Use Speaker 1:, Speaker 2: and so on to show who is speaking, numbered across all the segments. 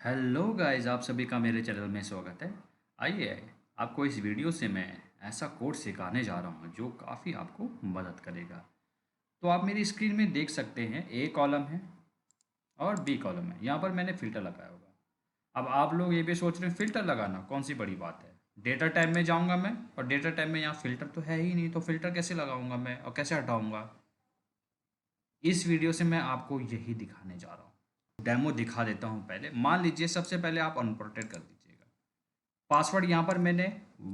Speaker 1: Hello guys, आप सभी का मेरे चैनल में स्वागत है। आइए आपको इस वीडियो से मैं ऐसा कोड सिखाने जा रहा हूँ जो काफ़ी आपको मदद करेगा। तो आप मेरी स्क्रीन में देख सकते हैं, ए कॉलम है और बी कॉलम है। यहाँ पर मैंने फ़िल्टर लगाया होगा। अब आप लोग ये भी सोच रहे हैं फ़िल्टर लगाना कौन सी बड़ी बात है। डेटा टाइप में जाऊँगा मैं और डेटा टाइप में यहाँ फ़िल्टर तो है ही नहीं, तो फ़िल्टर कैसे लगाऊँगा मैं और कैसे हटाऊँगा। इस वीडियो से मैं आपको यही दिखाने जा रहा हूँ। डेमो दिखा देता हूँ। पहले मान लीजिए सबसे पहले आप अनप्रोटेक्ट कर दीजिएगा। पासवर्ड यहाँ पर मैंने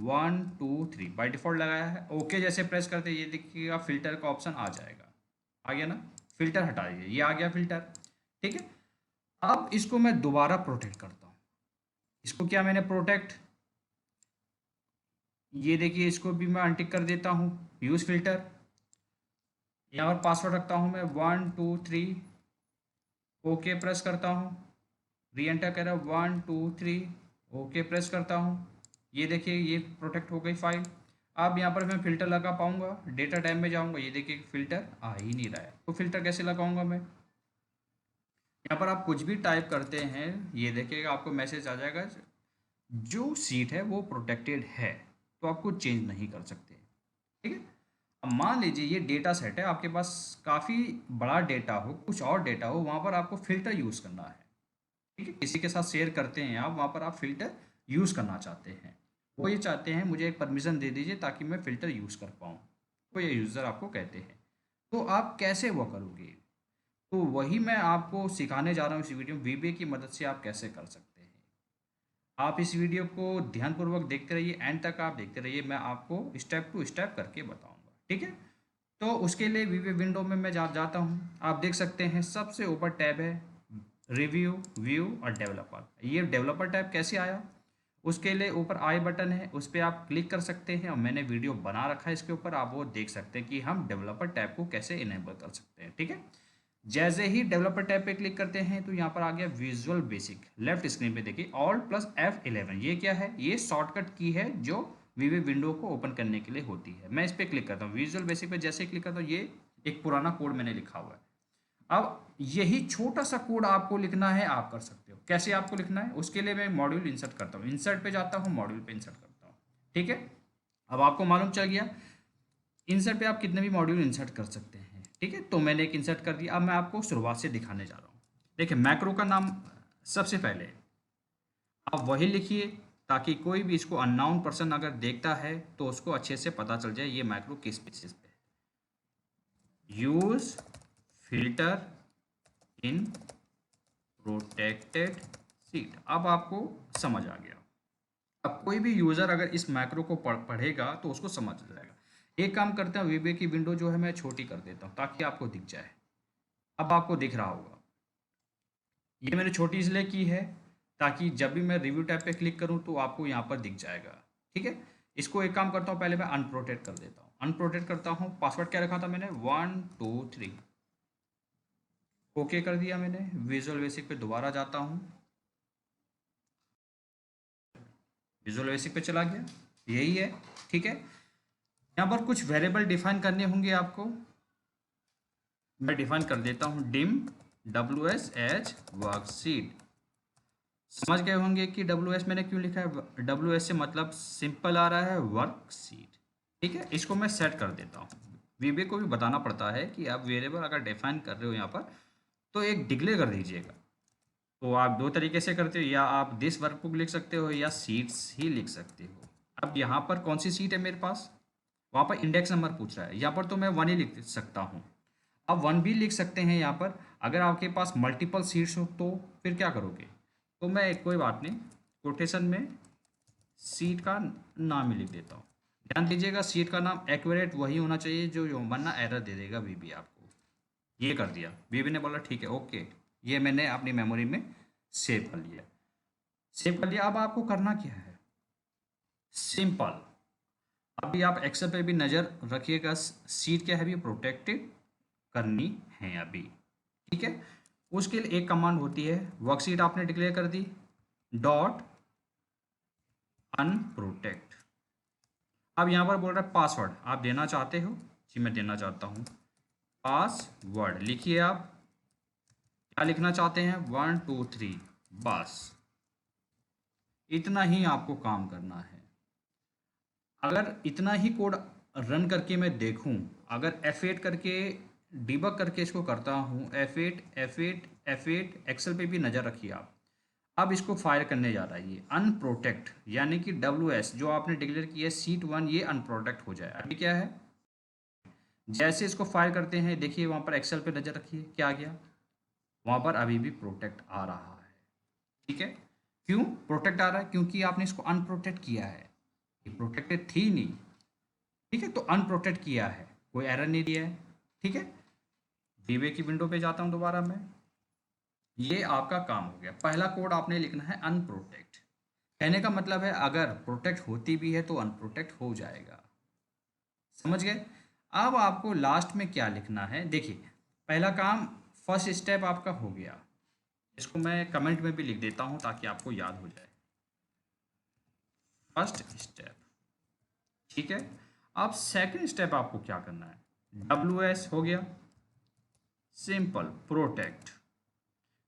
Speaker 1: 123 बाय डिफ़ॉल्ट लगाया है। ओके जैसे प्रेस करते ये देखिएगा फ़िल्टर का ऑप्शन आ जाएगा। आ गया ना। फ़िल्टर हटा दीजिए, ये आ गया फ़िल्टर। ठीक है। अब इसको मैं दोबारा प्रोटेक्ट करता हूँ। इसको क्या मैंने प्रोटेक्ट, ये देखिए इसको भी मैं अनटिक कर देता हूँ। यूज़ फ़िल्टर, यहाँ पर पासवर्ड रखता हूँ मैं 123। ओके प्रेस करता हूँ, री एंटर करा 123। ओके प्रेस करता हूँ, ये देखिए ये प्रोटेक्ट हो गई फाइल। अब यहाँ पर मैं फ़िल्टर लगा पाऊँगा। डेटा टाइप में जाऊँगा, ये देखिए फ़िल्टर आ ही नहीं रहा है। तो फ़िल्टर कैसे लगाऊंगा मैं। यहाँ पर आप कुछ भी टाइप करते हैं, ये देखिएगा आपको मैसेज आ जाएगा जो सीट है वो प्रोटेक्टेड है, तो आपको चेंज नहीं कर सकते। ठीक है। अब मान लीजिए ये डेटा सेट है, आपके पास काफ़ी बड़ा डेटा हो, कुछ और डेटा हो, वहाँ पर आपको फ़िल्टर यूज़ करना है। ठीक है। किसी के साथ शेयर करते हैं आप, वहाँ पर आप फ़िल्टर यूज़ करना चाहते हैं। वो ये चाहते हैं मुझे एक परमिशन दे दीजिए ताकि मैं फ़िल्टर यूज़ कर पाऊँ, तो ये यूज़र आपको कहते हैं। तो आप कैसे वो करोगे, तो वही मैं आपको सिखाने जा रहा हूँ इस वीडियो में। वीबीए की मदद से आप कैसे कर सकते हैं। आप इस वीडियो को ध्यानपूर्वक देखते रहिए, एंड तक आप देखते रहिए, मैं आपको स्टेप टू स्टेप करके बताऊँगा। ठीक है। तो उसके लिए वीबीए विंडो में मैं जाता हूँ। आप देख सकते हैं सबसे ऊपर टैब है रिव्यू, व्यू और डेवलपर। ये डेवलपर टैब कैसे आया, उसके लिए ऊपर आई बटन है, उस पर आप क्लिक कर सकते हैं और मैंने वीडियो बना रखा है इसके ऊपर, आप वो देख सकते हैं कि हम डेवलपर टैब को कैसे इनेबल कर सकते हैं। ठीक है। जैसे ही डेवलपर टैब पे क्लिक करते हैं तो यहाँ पर आ गया विजुअल बेसिक। लेफ्ट स्क्रीन पे देखिए ऑल्ट प्लस F11, ये क्या है, ये शॉर्टकट की है जो वीवे विंडो को ओपन करने के लिए होती है। मैं इस पर क्लिक करता हूँ, विजुअल बेसिक पे जैसे क्लिक करता हूँ, ये एक पुराना कोड मैंने लिखा हुआ है। अब यही छोटा सा कोड आपको लिखना है, आप कर सकते हो। कैसे आपको लिखना है, उसके लिए मैं मॉड्यूल इंसर्ट करता हूँ, इंसर्ट पे जाता हूँ, मॉड्यूल पे इंसर्ट करता हूँ। ठीक है। अब आपको मालूम चल गया इंसर्ट पे आप कितने भी मॉड्यूल इंसर्ट कर सकते हैं। ठीक है। तो मैंने एक इंसर्ट कर दिया। अब मैं आपको शुरुआत से दिखाने जा रहा हूँ। देखिए मैक्रो का नाम सबसे पहले आप वही लिखिए ताकि कोई भी इसको अननोन पर्सन अगर देखता है तो उसको अच्छे से पता चल जाए ये मैक्रो किस बेसिस पे है। Use filter in protected seat. अब आपको समझ आ गया। अब कोई भी यूज़र अगर इस मैक्रो को पढ़ेगा तो उसको समझ आ जाएगा। एक काम करते हैं, वीबीए की विंडो जो है मैं छोटी कर देता हूँ ताकि आपको दिख जाए। अब आपको दिख रहा होगा, ये मैंने छोटी इसलिए की है ताकि जब भी मैं रिव्यू टैब पे क्लिक करूँ तो आपको यहाँ पर दिख जाएगा। ठीक है। इसको एक काम करता हूँ, पहले मैं अनप्रोटेक्ट कर देता हूँ। अनप्रोटेक्ट करता हूँ, पासवर्ड क्या रखा था मैंने 123। ओके कर दिया मैंने। विजुअल बेसिक पे दोबारा जाता हूँ, विजुअल बेसिक पे चला गया, यही है। ठीक है। यहाँ पर कुछ वेरिएबल डिफाइन करने होंगे आपको, मैं डिफाइन कर देता हूँ डिम WS एज वर्कशीट। समझ गए होंगे कि WS मैंने क्यों लिखा है। WS से मतलब सिंपल आ रहा है, वर्कशीट। ठीक है। इसको मैं सेट कर देता हूँ। वीबीए को भी बताना पड़ता है कि आप वेरिएबल अगर डिफाइन कर रहे हो यहाँ पर तो एक डिक्लेयर कर दीजिएगा। तो आप दो तरीके से करते हो, या आप दिस वर्कबुक लिख सकते हो या सीट्स ही लिख सकते हो। अब यहाँ पर कौन सी सीट है मेरे पास, वहाँ पर इंडेक्स नंबर पूछ रहा है, यहाँ पर तो मैं 1 ही लिख सकता हूँ। आप 1 भी लिख सकते हैं यहाँ पर। अगर आपके पास मल्टीपल सीट्स हो तो फिर क्या करोगे, तो मैं कोई बात नहीं, कोटेशन में सीट का नाम ही लिख देता हूँ। ध्यान दीजिएगा सीट का नाम एक्यूरेट वही होना चाहिए जो वरना एरर दे देगा वीबी आपको। ये कर दिया, वीबी ने बोला ठीक है ओके, ये मैंने अपनी मेमोरी में सेव कर लिया। सेव कर लिया। अब आपको करना क्या है, सिंपल। अभी आप एक्सेल पे भी नज़र रखिएगा, सीट क्या है अभी प्रोटेक्टेड करनी है अभी। ठीक है। उसके लिए एक कमांड होती है, वर्कशीट आपने डिक्लेयर कर दी, डॉट अनप्रोटेक्ट। अब यहाँ पर बोल रहा है पासवर्ड आप देना चाहते हो, जी मैं देना चाहता हूँ। पासवर्ड लिखिए, आप क्या लिखना चाहते हैं, 123 बस। इतना ही आपको काम करना है। अगर इतना ही कोड रन करके मैं देखूं, अगर F8 करके डिबग करके इसको करता हूं, F8 F8 F8, एक्सेल पे भी नज़र रखिए आप। अब इसको फायर करने जा रहा है ये अनप्रोटेक्ट, यानी कि WS जो आपने डिक्लेयर किया है शीट 1, ये अनप्रोटेक्ट हो जाए। अभी क्या है, जैसे इसको फायर करते हैं देखिए वहाँ पर एक्सेल पे नज़र रखिए क्या आ गया, वहाँ पर अभी भी प्रोटेक्ट आ रहा है। ठीक है, क्यों प्रोटेक्ट आ रहा है? क्योंकि आपने इसको अनप्रोटेक्ट किया है, ये प्रोटेक्टेड थी नहीं। ठीक है, तो अनप्रोटेक्ट किया है, कोई एरर नहीं दिया है। ठीक है, वीवे की विंडो पे जाता हूँ दोबारा मैं। ये आपका काम हो गया, पहला कोड आपने लिखना है अनप्रोटेक्ट। कहने का मतलब है अगर प्रोटेक्ट होती भी है तो अनप्रोटेक्ट हो जाएगा। समझ गए? अब आपको लास्ट में क्या लिखना है, देखिए पहला काम, फर्स्ट स्टेप आपका हो गया। इसको मैं कमेंट में भी लिख देता हूँ ताकि आपको याद हो जाए, फर्स्ट स्टेप। ठीक है, अब सेकंड स्टेप आपको क्या करना है, WS हो गया, सिंपल प्रोटेक्ट।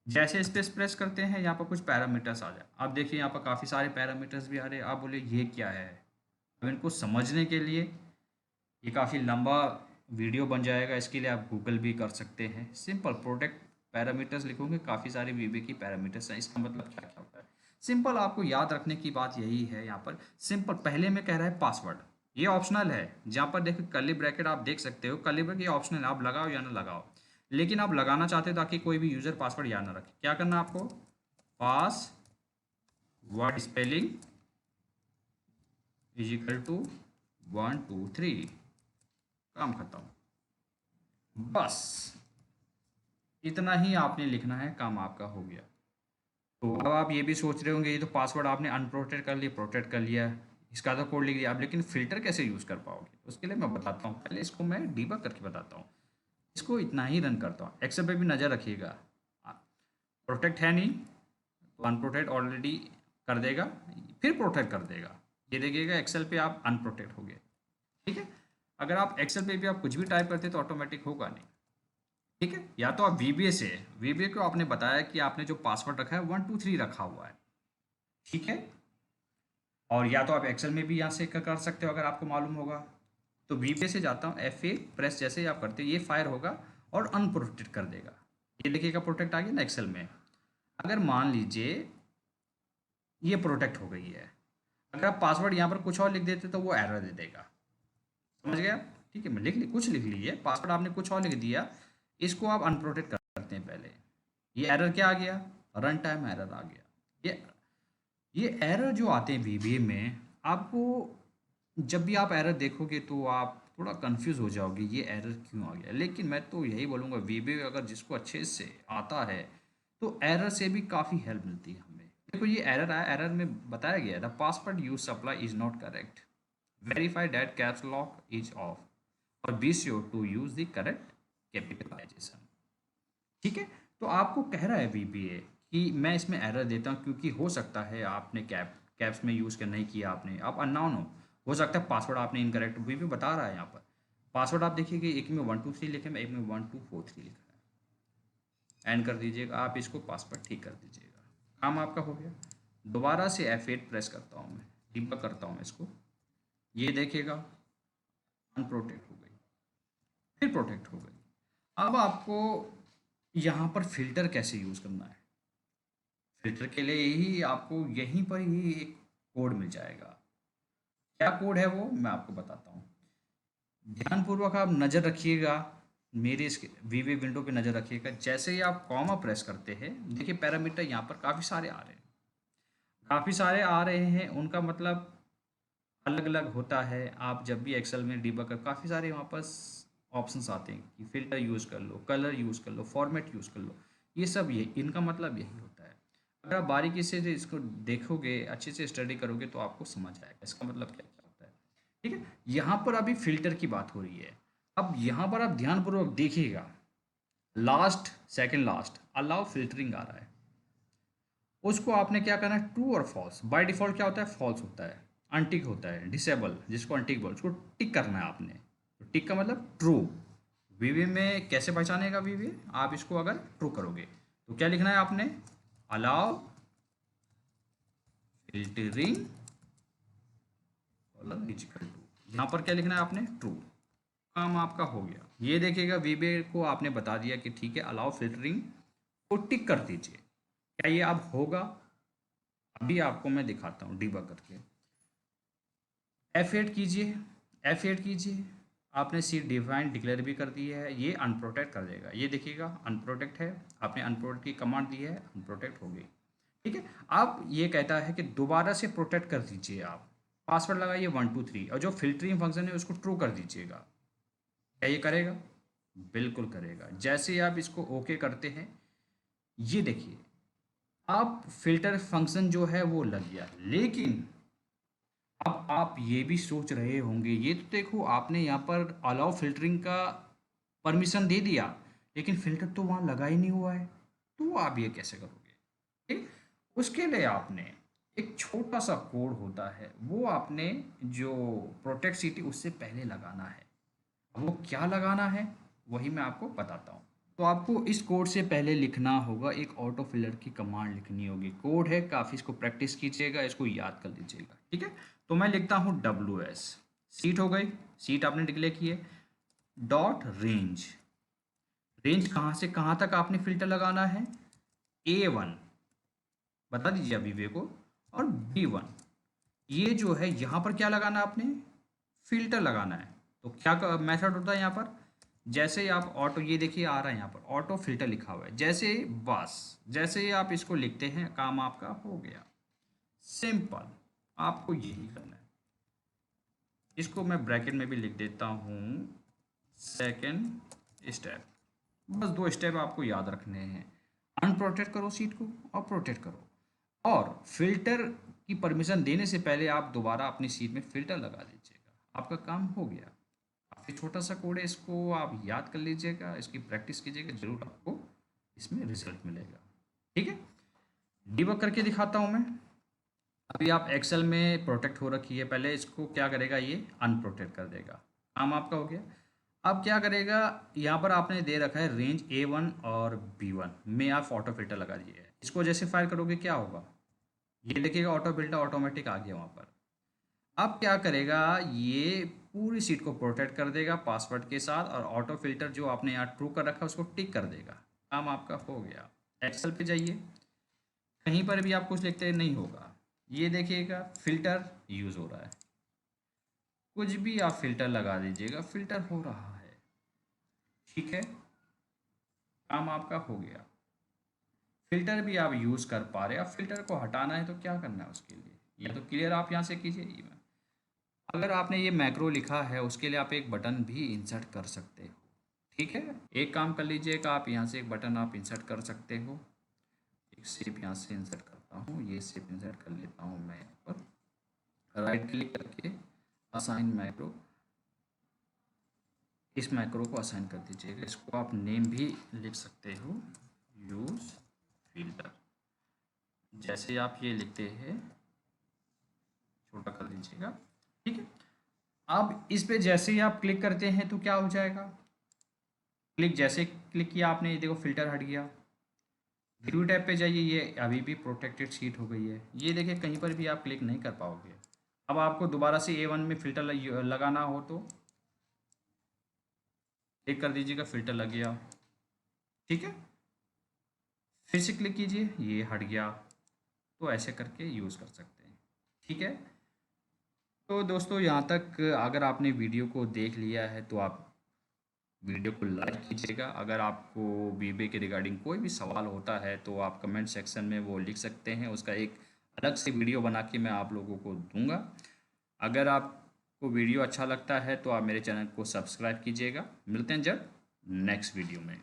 Speaker 1: जैसे इस पे प्रेस करते हैं यहाँ पर कुछ पैरामीटर्स आ जाए। आप देखिए यहाँ पर काफ़ी सारे पैरामीटर्स भी आ रहे हैं। आप बोले ये क्या है, अब इनको समझने के लिए ये काफ़ी लंबा वीडियो बन जाएगा, इसके लिए आप गूगल भी कर सकते हैं। सिंपल प्रोटेक्ट पैरामीटर्स लिखोगे, काफ़ी सारे वीवे की पैरामीटर्स हैं, इसका मतलब क्या क्या होता है। सिंपल आपको याद रखने की बात यही है। यहाँ पर सिंपल पहले में कह रहा है पासवर्ड, ये ऑप्शनल है। जहाँ पर देखो कर्ली ब्रैकेट आप देख सकते हो, कर्ली ब्रैकेट ये ऑप्शनल है, आप लगाओ या ना लगाओ। लेकिन आप लगाना चाहते हो ताकि कोई भी यूज़र पासवर्ड याद ना रखे, क्या करना है आपको, password spelling is equal to 1 2 3, काम खत्म। बस इतना ही आपने लिखना है, काम आपका हो गया। तो अब आप ये भी सोच रहे होंगे ये तो पासवर्ड आपने अनप्रोटेक्ट कर लिया, प्रोटेक्ट कर लिया, इसका तो कोड लिख दिया आप, लेकिन फ़िल्टर कैसे यूज़ कर पाओगे? उसके लिए मैं बताता हूँ, पहले इसको मैं डीबग करके बताता हूँ। इसको इतना ही रन करता हूँ, एक्सेल पे भी नज़र रखिएगा, प्रोटेक्ट है नहीं तो अनप्रोटेक्ट ऑलरेडी कर देगा, फिर प्रोटेक्ट कर देगा। ये देखिएगा एक्सेल पे आप अनप्रोटेक्ट हो गए। ठीक है, अगर आप एक्सेल पे भी आप कुछ भी टाइप करते तो ऑटोमेटिक होगा नहीं। ठीक है, या तो आप VBA से, VBA को आपने बताया कि आपने जो पासवर्ड रखा है 1 2 3 रखा हुआ है। ठीक है, और या तो आप एक्सेल में भी यहाँ से कर सकते हो अगर आपको मालूम होगा। तो VBA से जाता हूँ, F8 प्रेस जैसे ही आप करते हो ये फायर होगा और अनप्रोटेक्ट कर देगा। ये देखिएगा प्रोटेक्ट आ गया ना एक्सेल में। अगर मान लीजिए ये प्रोटेक्ट हो गई है, अगर आप पासवर्ड यहाँ पर कुछ और लिख देते तो वो एरर दे देगा। समझ गया? ठीक है, मैं कुछ लिख लीजिए, पासवर्ड आपने कुछ और लिख दिया, इसको आप अनप्रोटेक्ट करते हैं पहले। ये एरर क्या आ गया, रन टाइम एरर आ गया। ये एरर जो आते हैं VBA में, आपको जब भी आप एरर देखोगे तो आप थोड़ा कंफ्यूज हो जाओगे ये एरर क्यों आ गया। लेकिन मैं तो यही बोलूँगा VBA अगर जिसको अच्छे से आता है तो एरर से भी काफ़ी हेल्प मिलती है हमें। देखो ये एरर आया, एरर में बताया गया the password you supplied is not correct, verify that caps lock is off और be sure to use the correct capitalisation. ठीक है, तो आपको कह रहा है VBA कि मैं इसमें एरर देता हूँ क्योंकि हो सकता है आपने कैप्स में यूज़ कर नहीं किया, आपने आप अननोन हो सकता है पासवर्ड आपने इनकरेक्ट, VBA बता रहा है यहाँ पर। पासवर्ड आप देखिए कि एक में 1 2 3 लिखे में, एक में 1 2 4 3 लिखा है। एंड कर दीजिएगा, आप इसको पासवर्ड ठीक कर दीजिएगा, काम आपका हो गया। दोबारा से F8 प्रेस करता हूँ मैं, डिबग करता हूँ इसको, ये देखिएगा अनप्रोटेक्ट हो गई, फिर प्रोटेक्ट हो गई। अब आपको यहाँ पर फिल्टर कैसे यूज़ करना है, फिल्टर के लिए ही आपको यहीं पर ही एक कोड मिल जाएगा। क्या कोड है वो मैं आपको बताता हूँ, ध्यानपूर्वक आप नज़र रखिएगा, मेरे इस VBA विंडो पे नज़र रखिएगा। जैसे ही आप कॉमा प्रेस करते हैं देखिए पैरामीटर यहाँ पर काफ़ी सारे आ रहे हैं, काफ़ी सारे आ रहे हैं, उनका मतलब अलग अलग होता है। आप जब भी एक्सेल में डीबग कर काफ़ी सारे वहाँ पर ऑप्शंस आते हैं कि फ़िल्टर यूज़ कर लो, कलर यूज़ कर लो, फॉर्मेट यूज़ कर लो, ये सब ये इनका मतलब यही होता है। अगर आप बारीकी से इसको देखोगे, अच्छे से स्टडी करोगे तो आपको समझ आएगा इसका मतलब क्या क्या होता है। ठीक है, यहाँ पर अभी फ़िल्टर की बात हो रही है। अब यहाँ पर आप ध्यानपूर्वक देखिएगा, last second last allow filtering आ रहा है, उसको आपने क्या करना है, ट्रू और फॉल्स। बाय डिफ़ॉल्ट क्या होता है, फॉल्स होता है, अनटिक होता है, डिसेबल जिसको अनटिक बोल, उसको टिक करना है आपने। तो टिक का मतलब ट्रू। VBA में कैसे पहचानेगा VBA, आप इसको अगर ट्रू करोगे तो क्या लिखना है आपने, allow filtering column is equal to, यहाँ पर क्या लिखना है आपने, ट्रू। काम आपका हो गया। ये देखिएगा वीबे को आपने बता दिया कि ठीक है अलाउ फिल्टरिंग को टिक कर दीजिए। क्या ये अब होगा? अभी आपको मैं दिखाता हूँ डिबग करके। F8 कीजिए, F8 कीजिए। आपने सी डिफाइन डिक्लेयर भी कर दी है, ये अनप्रोटेक्ट कर देगा। ये देखिएगा अनप्रोटेक्ट है, आपने अनप्रोटेक्ट की कमांड दी है, अनप्रोटेक्ट हो गई। ठीक है, अब ये कहता है कि दोबारा से प्रोटेक्ट कर दीजिए। आप पासवर्ड लगाइए 1 2 3 और जो फिल्टरिंग फंक्शन है उसको ट्रू कर दीजिएगा। क्या ये करेगा? बिल्कुल करेगा। जैसे ही आप इसको ओके करते हैं, ये देखिए आप फिल्टर फंक्शन जो है वो लग गया। लेकिन अब आप ये भी सोच रहे होंगे, ये तो देखो आपने यहाँ पर अलाउ फिल्टरिंग का परमिशन दे दिया, लेकिन फिल्टर तो वहाँ लगा ही नहीं हुआ है, तो आप ये कैसे करोगे? ठीक, उसके लिए आपने एक छोटा सा कोड होता है, वो आपने जो प्रोटेक्ट सिटी उससे पहले लगाना है। अब वो क्या लगाना है वही मैं आपको बताता हूँ। तो आपको इस कोड से पहले लिखना होगा, एक ऑटो फिलर की कमांड लिखनी होगी। कोड है काफ़ी, इसको प्रैक्टिस कीजिएगा, इसको याद कर लीजिएगा। ठीक है, तो मैं लिखता हूँ WS, सीट हो गई, सीट आपने डिक्लेयर की है, डॉट रेंज। रेंज कहाँ से कहाँ तक आपने फिल्टर लगाना है? A1 बता दीजिए अभी वे को, और B1। ये जो है यहाँ पर क्या लगाना है आपने? फिल्टर लगाना है। तो क्या मेथड होता है यहाँ पर? जैसे ही आप ऑटो, ये देखिए आ रहा है यहाँ पर ऑटो फिल्टर लिखा हुआ है, जैसे बस जैसे ही आप इसको लिखते हैं काम आपका हो गया। सिंपल, आपको यही करना है। इसको मैं ब्रैकेट में भी लिख देता हूँ, सेकंड स्टेप। बस 2 स्टेप आपको याद रखने हैं। अनप्रोटेक्ट करो सीट को और प्रोटेक्ट करो, और फिल्टर की परमिशन देने से पहले आप दोबारा अपनी सीट में फिल्टर लगा दीजिएगा। आपका काम हो गया। काफ़ी छोटा सा कोड है, इसको आप याद कर लीजिएगा, इसकी प्रैक्टिस कीजिएगा, जरूर आपको इसमें रिजल्ट मिलेगा। ठीक है, डिबग करके दिखाता हूँ मैं। अभी आप एक्सेल में प्रोटेक्ट हो रखी है, पहले इसको क्या करेगा, ये अनप्रोटेक्ट कर देगा। काम आपका हो गया। अब क्या करेगा, यहाँ पर आपने दे रखा है रेंज A1 और B1 में आप ऑटो फिल्टर लगा दिए। इसको जैसे फायर करोगे क्या होगा, ये देखिएगा ऑटो फिल्टर ऑटोमेटिक आ गया वहाँ पर। अब क्या करेगा, ये पूरी सीट को प्रोटेक्ट कर देगा पासवर्ड के साथ, और ऑटो फिल्टर जो आपने यहाँ ट्रू कर रखा है उसको टिक कर देगा। काम आपका हो गया। एक्सेल पे जाइए, कहीं पर भी आप कुछ लिखते नहीं होगा, ये देखिएगा फिल्टर यूज़ हो रहा है। कुछ भी आप फिल्टर लगा दीजिएगा, फिल्टर हो रहा है। ठीक है, काम आपका हो गया। फिल्टर भी आप यूज़ कर पा रहे हैं। अब फिल्टर को हटाना है तो क्या करना है उसके लिए, या तो क्लियर आप यहाँ से कीजिए। अगर आपने ये मैक्रो लिखा है उसके लिए आप एक बटन भी इंसर्ट कर सकते हो। ठीक है, एक काम कर लीजिएगा, आप यहाँ से एक बटन आप इंसर्ट कर सकते हो। एक शेप यहाँ से इंसर्ट करता हूँ, ये शेप इंसर्ट कर लेता हूँ मैं यहाँ पर, राइट क्लिक करके असाइन मैक्रो, इस मैक्रो को असाइन कर दीजिएगा। इसको आप नेम भी लिख सकते हो, यूज फिल्टर। जैसे आप ये लिखते हैं छोटा कर दीजिएगा। ठीक है, अब इस पे जैसे ही आप क्लिक करते हैं तो क्या हो जाएगा, क्लिक जैसे क्लिक किया आपने, ये देखो फिल्टर हट गया। व्यू टैब पे जाइए, ये अभी भी प्रोटेक्टेड शीट हो गई है। ये देखिए कहीं पर भी आप क्लिक नहीं कर पाओगे। अब आपको दोबारा से A1 में फिल्टर लगाना हो तो क्लिक कर दीजिएगा, फिल्टर लग गया। ठीक है, फिर से क्लिक कीजिए, ये हट गया। तो ऐसे करके यूज़ कर सकते हैं। ठीक है, तो दोस्तों यहाँ तक अगर आपने वीडियो को देख लिया है तो आप वीडियो को लाइक कीजिएगा। अगर आपको वीबे के रिगार्डिंग कोई भी सवाल होता है तो आप कमेंट सेक्शन में वो लिख सकते हैं, उसका एक अलग से वीडियो बना के मैं आप लोगों को दूंगा। अगर आपको वीडियो अच्छा लगता है तो आप मेरे चैनल को सब्सक्राइब कीजिएगा। मिलते हैं जब नेक्स्ट वीडियो में।